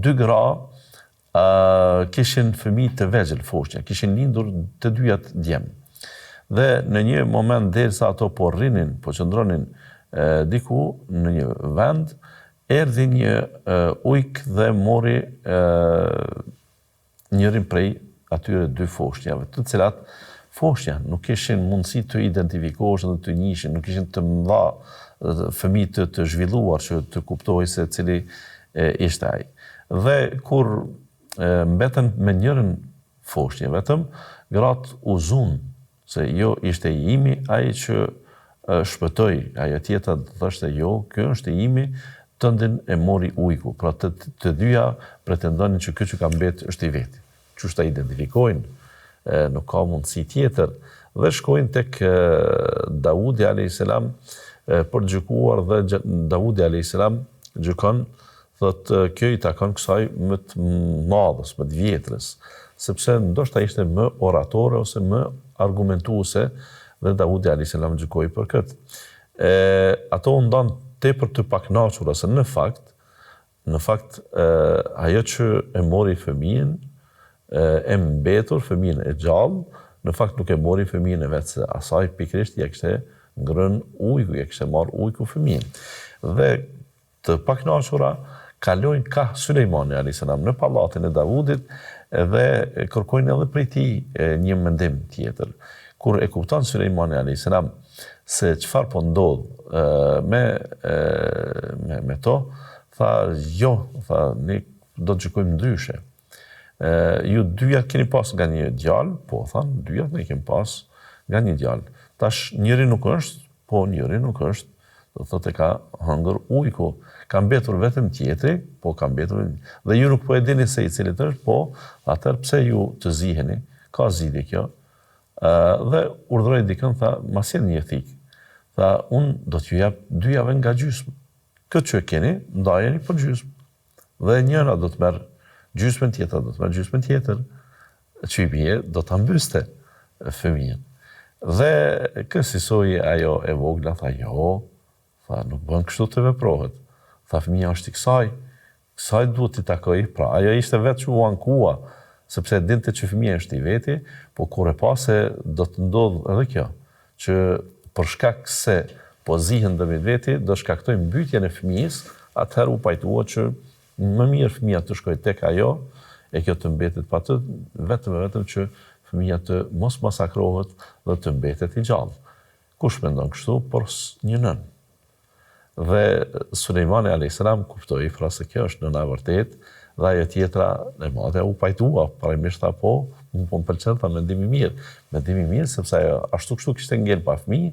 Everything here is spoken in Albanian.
dy gra kishin fëmijë të vegjël foshnja, kishin lindur të dyjat djem. Dhe në një moment derisa ato po rrinin, po qëndronin diku në një vend, erdhi një ujk dhe mori njërin prej atyre dy foshnjave, të cilat foshnja nuk kishin mundësi të identifikohen dhe të njihin, nuk kishin të mëdha fëmijë të zhvilluar që të kuptojë se cili ishte ai. Dhe kur mbeten me njërin foshnje vetëm, gratë u zun se jo ishte i imi ai që shpëtoi, ajo tjetra thoshte jo, ky është i imi, tëndin e mori ujku. Pra të dyja pretendonin që ky që ka mbet është i veti. Qysh ta identifikojnë, nuk ka mundësi tjetër. Dhe shkojnë tek Daudi a.s. për gjykuar dhe Daudi a.s. gjykon, thotë kjo i takon kësaj më të madhës, më të vjetrës, sepse ndoshta ishte më oratore ose më argumentuese dhe Daudi a.s. gjykoi për këtë. Ato u ndan tepër të pakënaqura se në fakt ajo që e mori fëmijën e mbetur, fëmijën e gjallë, në fakt nuk e mori fëmijën e vetë, se asaj pikërisht ja kishte ngrënë ujku, ja kishte marrë ujku fëmijën. Dhe të pakënaqura kalojnë ka Sulejmani a.s. në pallatin e Davudit dhe kërkojnë edhe prej tij një mendim tjetër. Kur e kupton Sulejmani a.s. se çfarë po ndodh me to, tha jo, tha ne do të gjykojmë ndryshe. Ju dyja keni pas nga një djalë, po thanë, dyja ne kemi pas nga një djalë. Tash njëri nuk është, po njëri nuk është, do thotë ka hëngër ujku. Ka mbetur vetëm tjetri, po ka mbetur dhe ju nuk po e dini se i cili është, po atëherë pse ju të ziheni, ka zgjidhje kjo. Dhe urdhëroi dikën, tha, ma sjell një thik. Tha, unë do t'ju jap 2 javë nga gjysmë. Këtë që keni, ndajeni për gjysmë. Dhe njëra do të merr gjysmën tjetër, do të merr gjysmën tjetër, që i bie do ta mbyste fëmijën. Dhe kësaj ajo e vogla tha jo, tha nuk bën kështu të veprohet. Tha fëmija është i kësaj duhet t'i takoj, pra ajo ishte vetë që u ankua, sepse dinte që fëmija është i veti, po kur e pa se do të ndodh edhe kjo, që për shkak se po zihen dhe me veti, do shkaktojnë mbytjen e fëmijës, atëherë u pajtua që më mirë fëmija të shkoj tek ajo, e kjo të mbetet pa të, vetëm që fëmija të mos masakrohet dhe të mbetet i gjallë. Kush mendon kështu, por një nën. Dhe Sulejmani a.s. kuptoi pra se kjo është nëna e vërtet, dhe ajo tjetra e madhe u pajtua, parimisht tha po, më pëlqen tha mendimi mirë, sepse ajo ashtu kështu kishte ngel pa fëmijë,